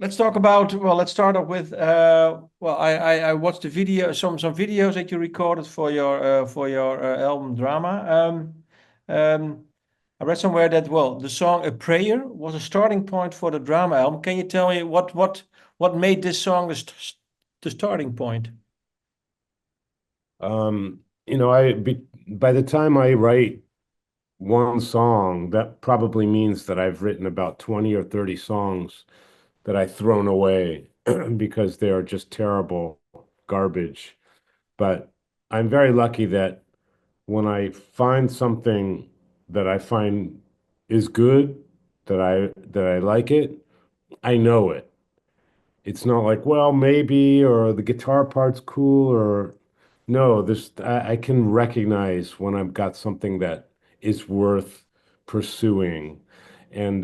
let's talk about, well, let's start off with, I watched the video, some videos that you recorded for your album Drama. I read somewhere that, well, the song A Prayer was a starting point for the Drama album. Can you tell me what made this song the starting point? By the time I write one song, that probably means that I've written about 20 or 30 songs that I've thrown away because they are just terrible garbage. But I'm very lucky that when I find something that I find is good, that I like it, I know it. It's not like, well, maybe, or the guitar part's cool, or no, I can recognize when I've got something that is worth pursuing. And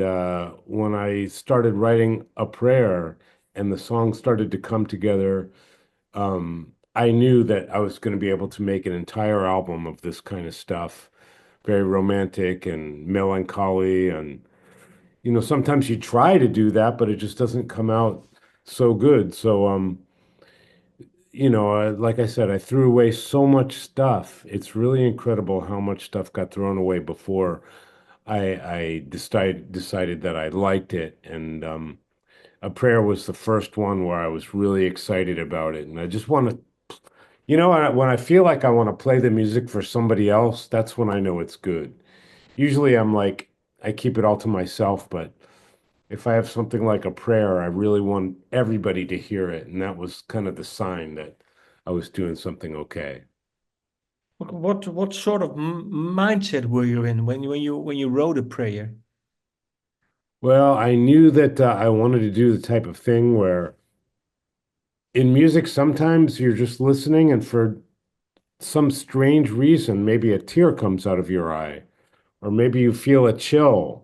when I started writing a prayer and the song started to come together, I knew that I was going to be able to make an entire album of this kind of stuff, very romantic and melancholy. And, sometimes you try to do that, but it just doesn't come out so good. Like I said, I threw away so much stuff. It's really incredible how much stuff got thrown away before I decided that I liked it. And A Prayer was the first one where I was really excited about it. And I just want to, when I feel like I want to play the music for somebody else, that's when I know it's good. Usually I'm like, I keep it all to myself, but if I have something like A Prayer, I really want everybody to hear it. And that was kind of the sign that I was doing something okay. What sort of mindset were you in when you wrote A Prayer? Well, I knew that I wanted to do the type of thing where in music, sometimes you're just listening, and for some strange reason, maybe a tear comes out of your eye, or maybe you feel a chill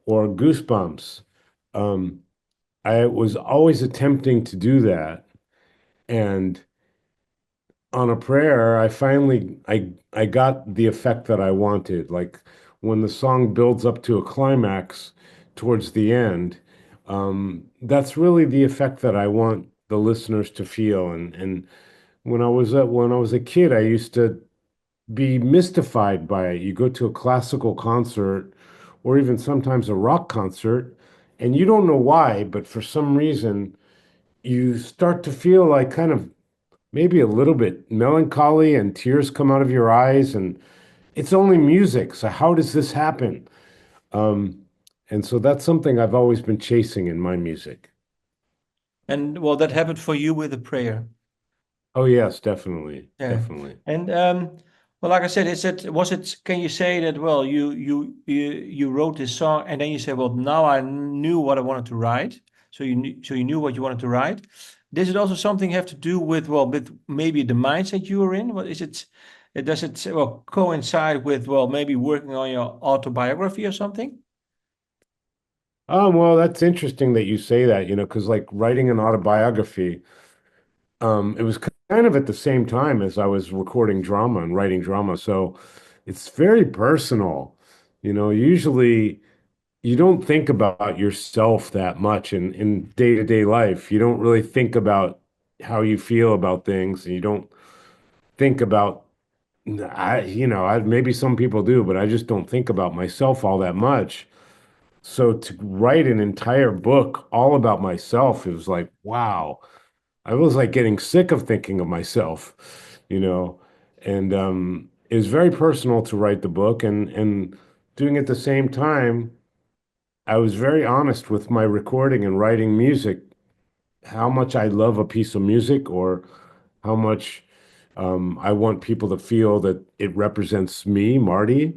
or goosebumps. Um, I was always attempting to do that. And on A Prayer, I got the effect that I wanted. Like when the song builds up to a climax towards the end, that's really the effect that I want the listeners to feel. And when I was a kid, I used to be mystified by it. You go to a classical concert or even sometimes a rock concert, and you don't know why, but for some reason you start to feel like kind of maybe a little bit melancholy and tears come out of your eyes, and it's only music. So how does this happen? Um, and so that's something I've always been chasing in my music. And well, that happened for you with A Prayer. Oh yes, definitely, Yeah. definitely. And well, like I said, can you say that, well, you wrote this song and then you said, well, now I knew what I wanted to write. So you knew what you wanted to write. Does it also something have to do with, well, with maybe the mindset you were in? What is it? Does it, well, coincide with, well, maybe working on your autobiography or something? Well, that's interesting that you say that, because like writing an autobiography, it was kind of at the same time as I was recording drama and writing drama. So it's very personal. Usually you don't think about yourself that much in day-to-day life. You don't really think about how you feel about things, and you don't think about maybe some people do, but I just don't think about myself all that much. So to write an entire book all about myself, it was like, wow. I was like getting sick of thinking of myself, you know, and it was very personal to write the book, and doing at the same time, I was very honest with my recording and writing music, how much I love a piece of music or how much I want people to feel that it represents me, Marty.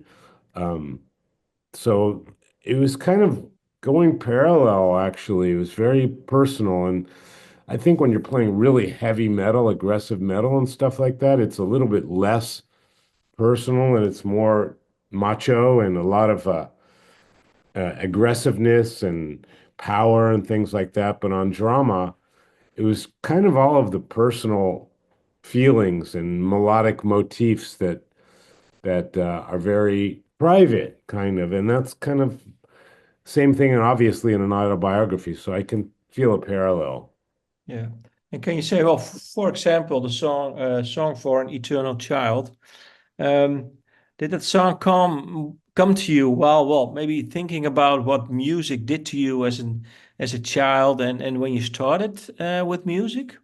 Um, so it was kind of going parallel, actually. It was very personal. And I think when you're playing really heavy metal, aggressive metal and stuff like that, it's a little bit less personal and it's more macho and a lot of aggressiveness and power and things like that. But on drama, it was kind of all of the personal feelings and melodic motifs that are very private, kind of, and that's kind of same thing, and obviously in an autobiography. So I can feel a parallel. Yeah. And can you say, well, for example, the song for an eternal child, um, did that song come to you while, well, maybe thinking about what music did to you as a child and when you started with music?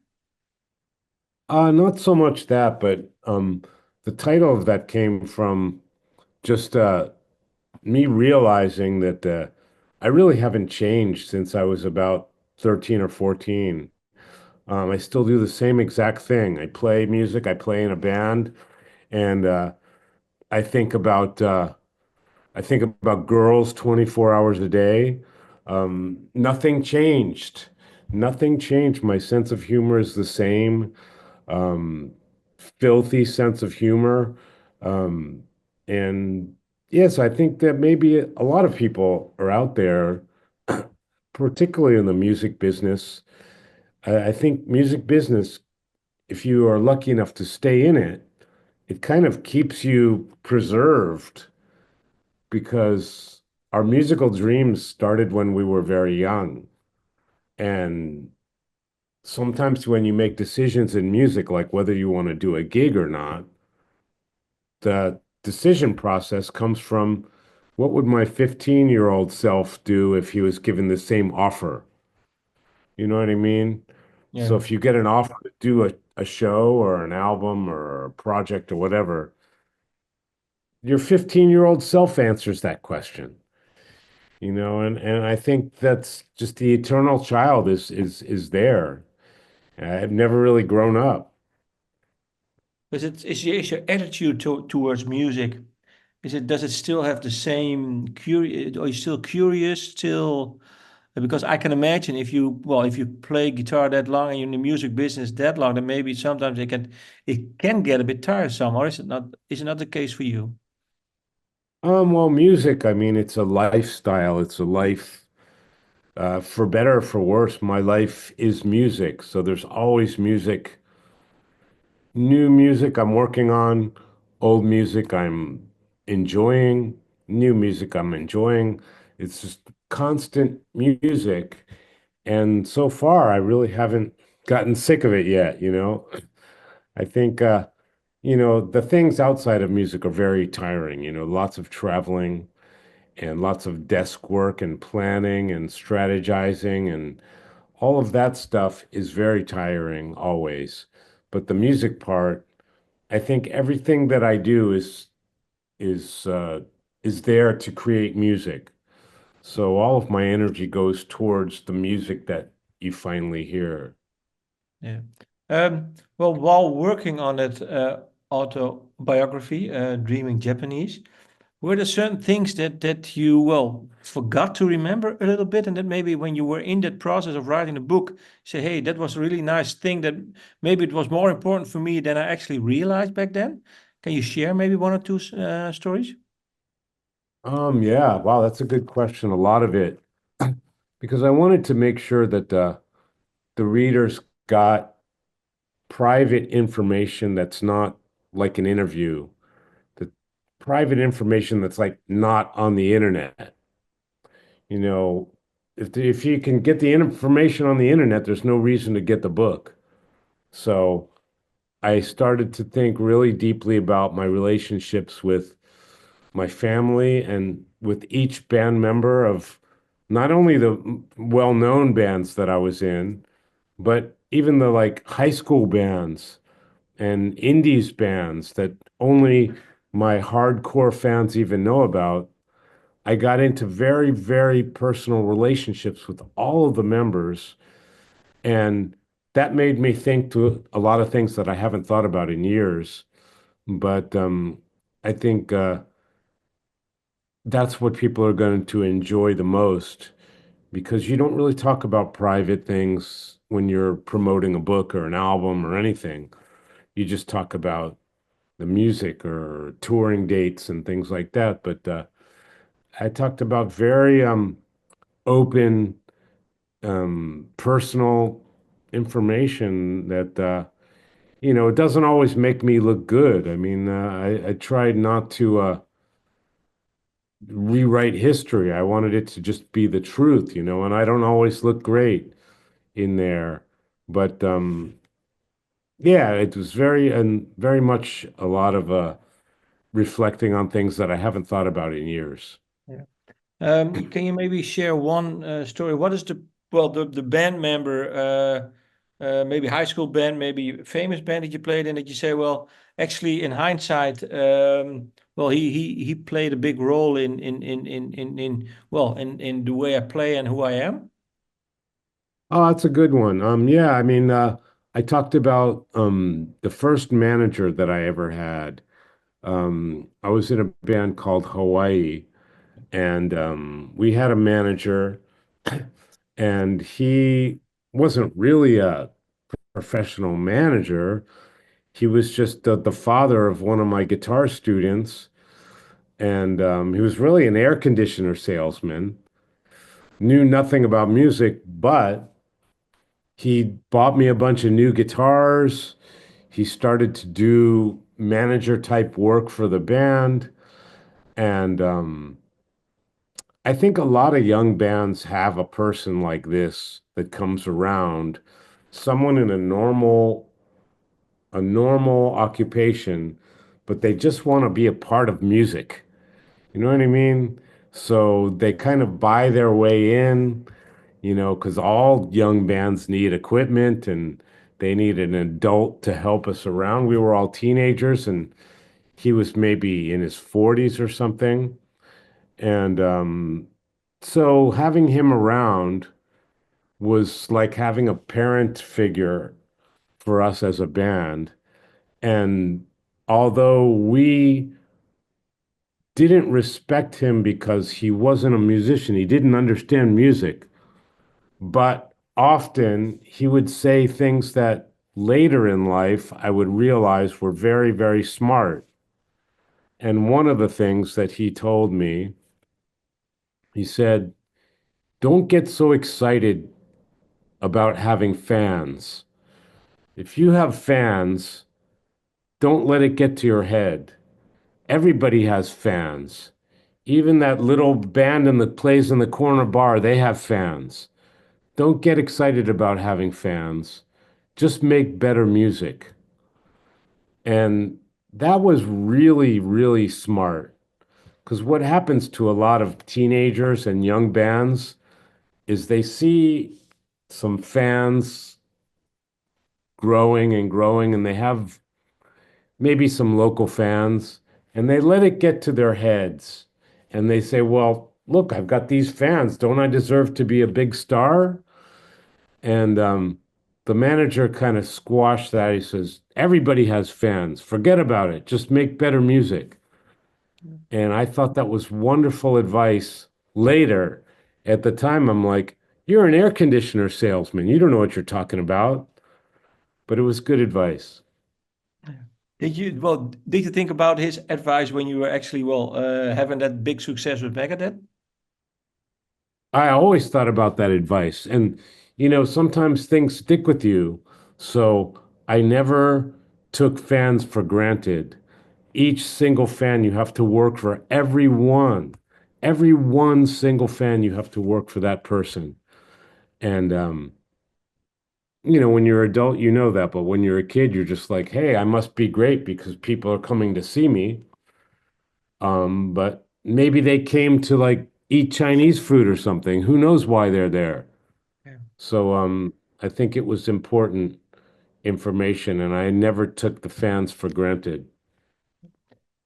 Not so much that, but the title of that came from just me realizing that I really haven't changed since I was about 13 or 14. I still do the same exact thing. I play music, I play in a band, and I think about uh, I think about girls 24 hours a day. Nothing changed. Nothing changed. My sense of humor is the same. Um, Filthy sense of humor. Um, and yes, I think that maybe a lot of people are out there, particularly in the music business. I think music business, if you are lucky enough to stay in it, it kind of keeps you preserved because our musical dreams started when we were very young. And sometimes when you make decisions in music, like whether you want to do a gig or not, the decision process comes from what would my 15-year-old self do if he was given the same offer? You know what I mean? So Yeah. if you get an offer to do a show or an album or a project or whatever, your 15-year-old self answers that question. And I think that's just the eternal child is there. I've never really grown up. Is your attitude towards music, does it still have the same curious, are you still curious, still? Because I can imagine if you play guitar that long and you're in the music business that long, then maybe sometimes it can get a bit tiresome, or is it not the case for you? Well, music, I mean, it's a lifestyle. It's a life, for better or for worse. My life is music. So there's always music, new music I'm working on, old music I'm enjoying, new music I'm enjoying. It's just constant music. And so far, I really haven't gotten sick of it yet. I think, the things outside of music are very tiring, lots of traveling and lots of desk work and planning and strategizing and all of that stuff is very tiring always. But the music part, I think everything that I do is uh, is there to create music. So all of my energy goes towards the music that you finally hear. Yeah. Well, while working on that autobiography, Dreaming Japanese, were there certain things that you, well, forgot to remember a little bit, and that maybe when you were in that process of writing the book, you say, "Hey, that was a really nice thing that maybe it was more important for me than I actually realized back then." Can you share maybe one or two stories? Yeah, wow, that's a good question. A lot of it, because I wanted to make sure that the readers got private information that's not like an interview, the private information that's like not on the internet. You know, if you can get the information on the internet, there's no reason to get the book. So I started to think really deeply about my relationships with my family and with each band member of not only the well-known bands that I was in, but even the like high school bands and indies bands that only my hardcore fans even know about. I got into very, very personal relationships with all of the members, and that made me think to a lot of things that I haven't thought about in years. But I think that's what people are going to enjoy the most because you don't really talk about private things when you're promoting a book or an album or anything. You just talk about the music or touring dates and things like that. But I talked about very open, personal information that it doesn't always make me look good. I mean, I tried not to rewrite history. I wanted it to just be the truth, and I don't always look great. in there. But yeah, it was very and very much a lot of reflecting on things that I haven't thought about in years. Yeah. Can you maybe share one story? What is the band member, maybe high school band, maybe famous band that you played in that you say, well, actually in hindsight, well, he played a big role in the way I play and who I am. Oh, that's a good one. Yeah, I mean, I talked about the first manager that I ever had. I was in a band called Hawaii, and we had a manager, and he wasn't really a professional manager. He was just the father of one of my guitar students, and he was really an air conditioner salesman. Knew nothing about music, but he bought me a bunch of new guitars. He started to do manager type work for the band. And I think a lot of young bands have a person like this that comes around, someone in a normal occupation, but they just want to be a part of music. You know what I mean? So they kind of buy their way in, because all young bands need equipment and they need an adult to help us around. We were all teenagers and he was maybe in his 40s or something. And so having him around was like having a parent figure for us as a band. And although we didn't respect him because he wasn't a musician, he didn't understand music, but often he would say things that later in life I would realize were very, very smart. And one of the things that he told me, he said, don't get so excited about having fans. If you have fans, don't let it get to your head. Everybody has fans. Even that little band that plays in the corner bar, they have fans. Don't get excited about having fans. Just make better music. And that was really, really smart. Because what happens to a lot of teenagers and young bands is they see some fans growing and growing, and they have maybe some local fans, and they let it get to their heads. And they say, well, look, I've got these fans. Don't I deserve to be a big star? And the manager kind of squashed that. He says, everybody has fans. Forget about it. Just make better music. And I thought that was wonderful advice later. At the time, I'm like, you're an air conditioner salesman. You don't know what you're talking about. But it was good advice. Did you think about his advice when you were actually, having that big success with Megadeth? I always thought about that advice. And, sometimes things stick with you. So I never took fans for granted. Each single fan, you have to work for everyone. Every one single fan, you have to work for that person. And, when you're an adult, you know that. But when you're a kid, you're just like, hey, I must be great because people are coming to see me. But maybe they came to like eat Chinese food or something. Who knows why they're there? Yeah. So I think it was important information, and I never took the fans for granted.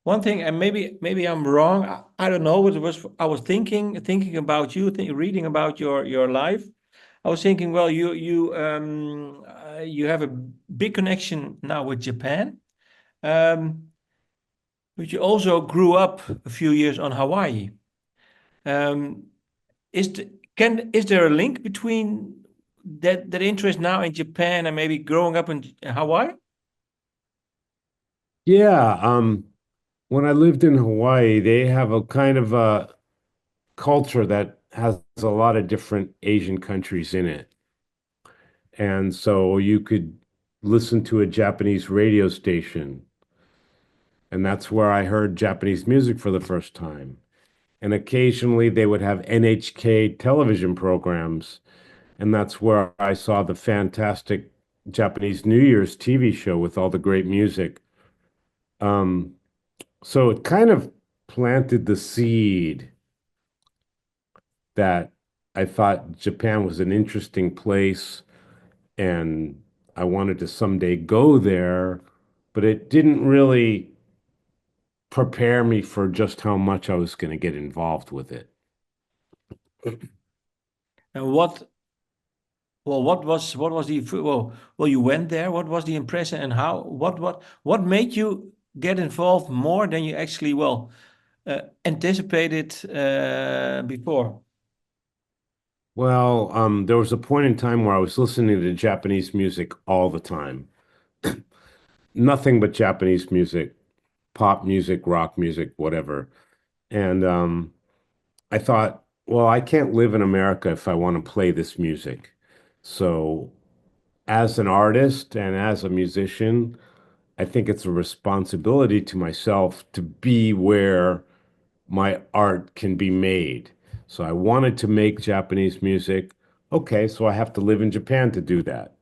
One thing, and maybe I'm wrong. I don't know. But it was I was thinking about you, reading about your life. I was thinking, well, you have a big connection now with Japan, um, but you also grew up a few years on Hawaii. Um, is there a link between that interest now in Japan and maybe growing up in Hawaii? Yeah, when I lived in Hawaii, they have a kind of a culture that has a lot of different Asian countries in it. And so you could listen to a Japanese radio station, and that's where I heard Japanese music for the first time. And occasionally they would have NHK television programs, And that's where I saw the fantastic Japanese New Year's TV show with all the great music. Um, so it kind of planted the seed that I thought Japan was an interesting place and I wanted to someday go there, but it didn't really prepare me for just how much I was going to get involved with it. And what was the well you went there. What was the impression and how what made you get involved more than you actually anticipated before? Well, there was a point in time where I was listening to Japanese music all the time. Nothing but Japanese music, pop music, rock music, whatever. And I thought, well, I can't live in America if I want to play this music. So, as an artist and as a musician, I think it's a responsibility to myself to be where my art can be made. So I wanted to make Japanese music. Okay, so I have to live in Japan to do that.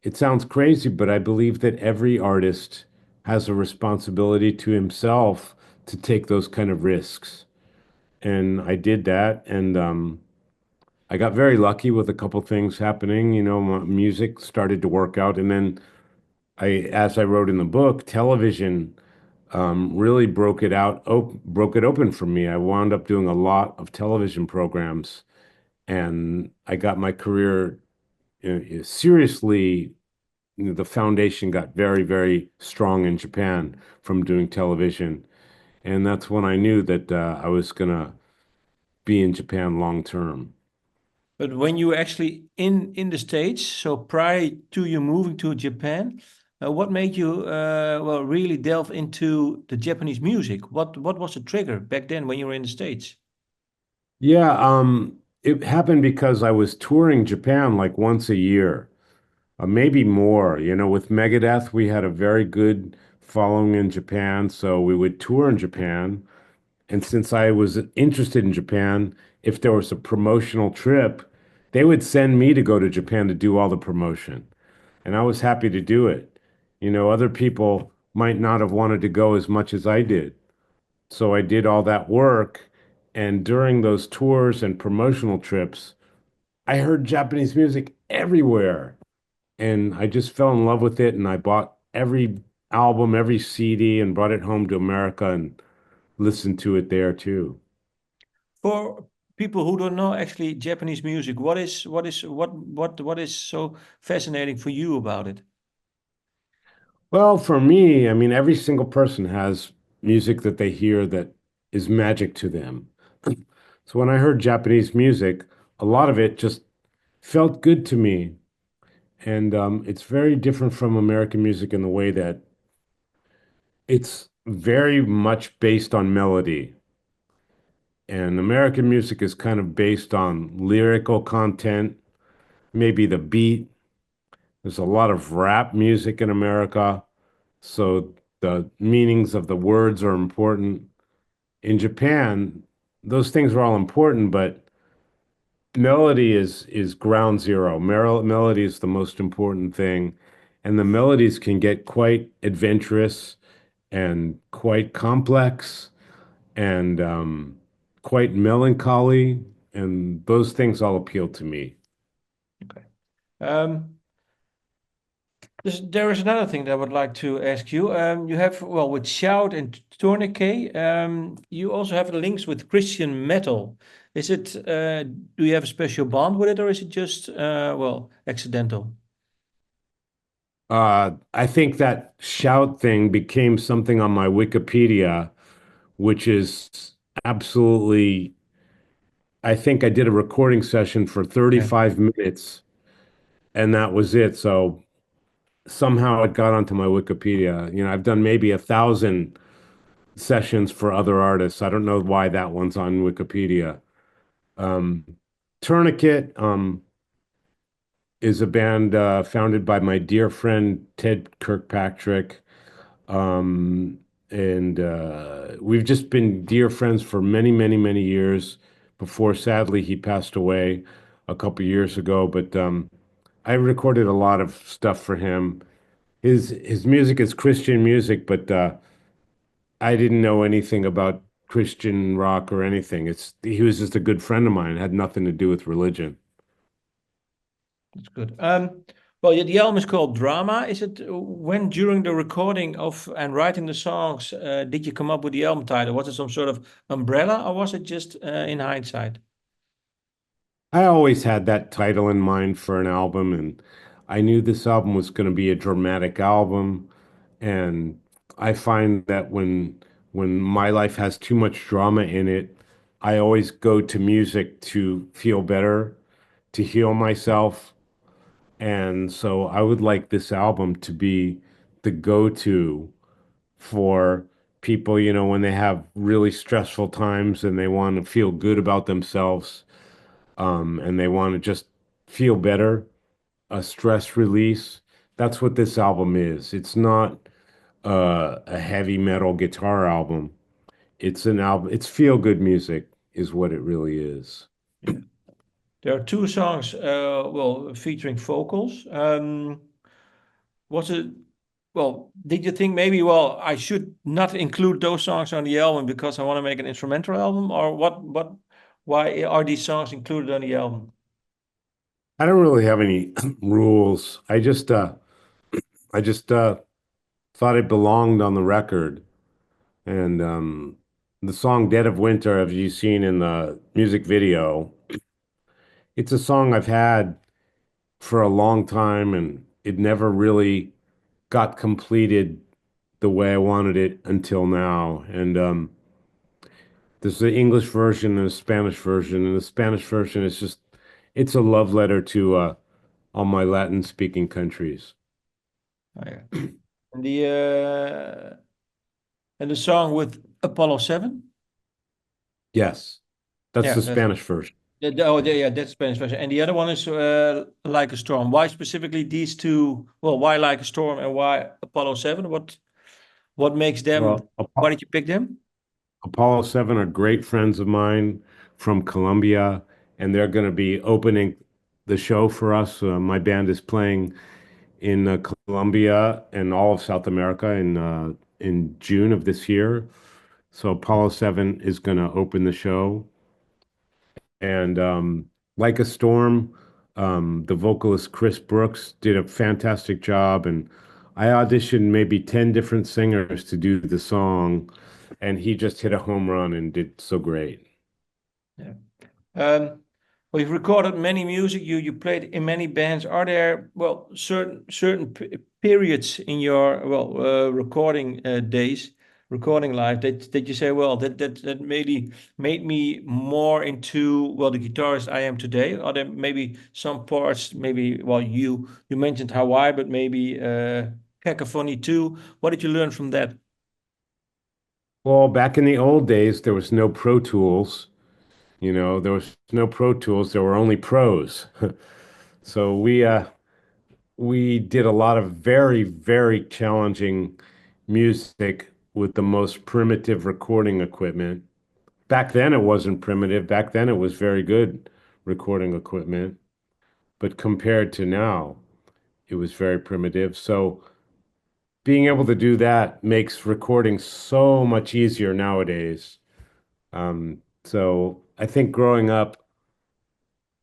It sounds crazy, but I believe that every artist has a responsibility to himself to take those kind of risks. And I did that, and I got very lucky with a couple things happening. You know, my music started to work out, and then as I wrote in the book, television really broke it open for me. I wound up doing a lot of television programs, and I got my career seriously. The foundation got very, very strong in Japan from doing television, and that's when I knew that I was gonna be in Japan long term. But when you were actually in the States, so prior to you moving to Japan, what made you really delve into the Japanese music? What was the trigger back then when you were in the States? Yeah, it happened because I was touring Japan like once a year, maybe more. You know, with Megadeth, we had a very good following in Japan, so we would tour in Japan. And since I was interested in Japan, if there was a promotional trip, they would send me to go to Japan to do all the promotion. And I was happy to do it. You know, other people might not have wanted to go as much as I did. So I did all that work. And during those tours and promotional trips, I heard Japanese music everywhere. And I just fell in love with it. And I bought every album, every CD, and brought it home to America and listened to it there too. For people who don't know actually Japanese music, what is so fascinating for you about it? Well, for me, I mean, every single person has music that they hear that is magic to them. So when I heard Japanese music, a lot of it just felt good to me. And it's very different from American music in the way that it's very much based on melody. And American music is kind of based on lyrical content, maybe the beat. There's a lot of rap music in America, so the meanings of the words are important. In Japan, those things are all important, but melody is ground zero. Melody is the most important thing, and the melodies can get quite adventurous and quite complex and quite melancholy, and those things all appeal to me. Okay. Um, there is another thing that I would like to ask you. You have, well, with Shout and Tourniquet, you also have links with Christian metal. Is it, do you have a special bond with it, or is it just, accidental? I think that shout thing became something on my Wikipedia, which is absolutely, I think I did a recording session for Yeah. 35 minutes and that was it. So somehow it got onto my Wikipedia. You know, I've done maybe 1,000 sessions for other artists. I don't know why that one's on Wikipedia. Um, Tourniquet is a band founded by my dear friend Ted Kirkpatrick. Um, and we've just been dear friends for many, many, many years before sadly he passed away. a couple years ago, but I recorded a lot of stuff for him. His music is Christian music, but I didn't know anything about Christian rock or anything. He was just a good friend of mine. It had nothing to do with religion. That's good. Well, yeah, the album is called Drama. Is it when during the recording of and writing the songs, did you come up with the album title? Was it some sort of umbrella, or was it just in hindsight? I always had that title in mind for an album, and I knew this album was going to be a dramatic album. And I find that when my life has too much drama in it, I always go to music to feel better, to heal myself. And so I would like this album to be the go-to for people, when they have really stressful times and they want to feel good about themselves, and they want to just feel better, a stress release. That's what this album is. It's not a heavy metal guitar album. It's an album. It's feel good music, is what it really is. Yeah. There are two songs, well, featuring vocals. Was it, well, did you think maybe, well, I should not include those songs on the album because I want to make an instrumental album, or why are these songs included on the album? I don't really have any rules. I just thought it belonged on the record. And the song Dead of Winter, have you seen in the music video? It's a song I've had for a long time, and it never really got completed the way I wanted it until now. And there's the English version and the Spanish version, and the Spanish version is just it's a love letter to all my Latin speaking countries. Oh, yeah. And the song with Apollo 7? Yes, that's Yeah, the that's Spanish version. yeah, that's Spanish version. And the other one is Like a Storm. Why specifically these two? Well, why Like a Storm and why Apollo 7? What makes them? Well, Why did you pick them? Apollo 7 are great friends of mine from Colombia, and they're going to be opening the show for us. My band is playing in Colombia and all of South America in June of this year. So Apollo 7 is going to open the show. And Like a Storm, the vocalist Chris Brooks did a fantastic job. And I auditioned maybe 10 different singers to do the song, and he just hit a home run and did so great. Yeah. Um, well, you've recorded many music. You played in many bands. Are there, well, certain periods in your, well, recording days, recording life, that you say, well, that maybe made me more into, well, the guitarist I am today? Are there maybe some parts, maybe, well, you mentioned Hawaii, but maybe Cacophony too. What did you learn from that? Well, back in the old days, there was no Pro Tools. There was no Pro Tools. There were only pros. So we did a lot of very, very challenging music with the most primitive recording equipment. Back then, it wasn't primitive. Back then, it was very good recording equipment. But compared to now, it was very primitive. So being able to do that makes recording so much easier nowadays. So I think growing up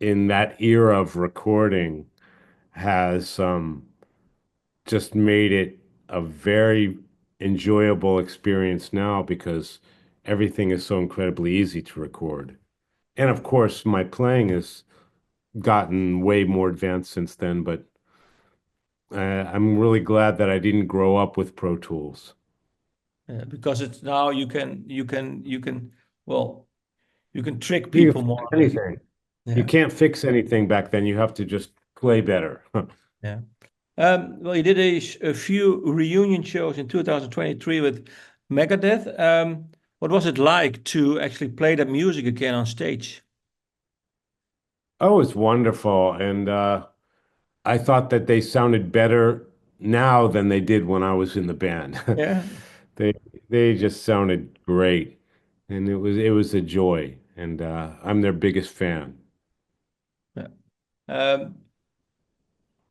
in that era of recording has just made it a very enjoyable experience now because everything is so incredibly easy to record. And of course, my playing has gotten way more advanced since then, but I'm really glad that I didn't grow up with Pro Tools. Because it's now well, you can trick You people can more, fix maybe. anything. You Yeah. can't fix anything back then. You have to just play better. Yeah. Well, you did a few reunion shows in 2023 with Megadeth. What was it like to actually play that music again on stage? Oh, it's wonderful. And I thought that they sounded better now than they did when I was in the band. Yeah. They they just sounded great, and it was a joy. And I'm their biggest fan. Yeah. Um,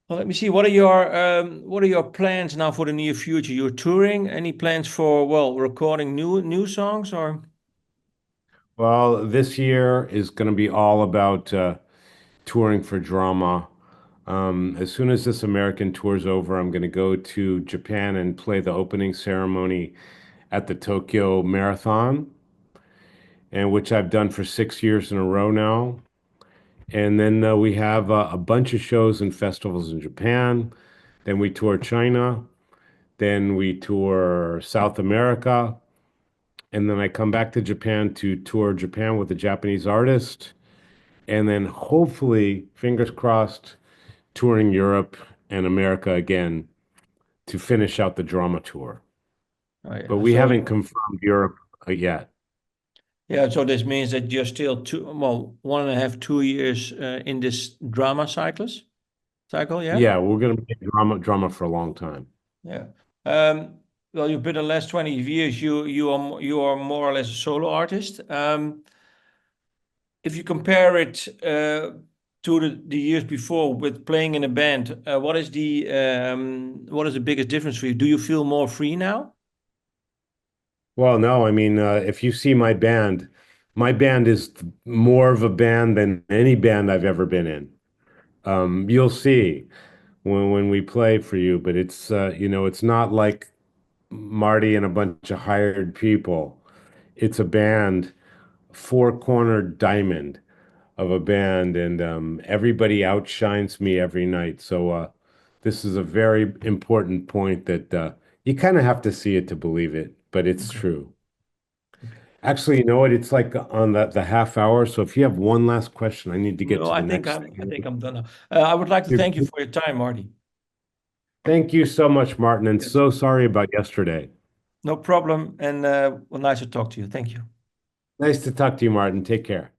well, let me see. What are your plans now for the near future? You're touring. Any plans for, well, recording new songs or? Well, this year is going to be all about touring for drama. As soon as this American tour's over, I'm going to go to Japan and play the opening ceremony at the Tokyo Marathon, and which I've done for 6 years in a row now. And then we have a bunch of shows and festivals in Japan. Then we tour China. Then we tour South America. And then I come back to Japan to tour Japan with a Japanese artist. And then hopefully, fingers crossed, touring Europe and America again to finish out the drama tour. Oh, But yeah. we haven't confirmed Europe yet. So this means that you're still 1.5, 2 years in this drama cycle, yeah? Yeah, we're gonna make drama for a long time. Yeah. Well, you've been the last 20 years, you are more or less a solo artist. If you compare it to the years before with playing in a band, what is the biggest difference for you? Do you feel more free now? Well, no, I mean, if you see my band is more of a band than any band I've ever been in. You'll see when we play for you, but it's it's not like Marty and a bunch of hired people. It's a band, four-cornered diamond of a band, and everybody outshines me every night. So this is a very important point that you kind of have to see it to believe it, but it's Okay. true. Okay. Actually, you know what? It's like on the half hour. So if you have one last question, I need to get No, to the I think next I'm I thing. think I'm done now. I would like to thank you for your time, Marty. Thank you so much, Martin, and Yes. so sorry about yesterday. No problem, and well, nice to talk to you. Thank you. Nice to talk to you, Martin. Take care.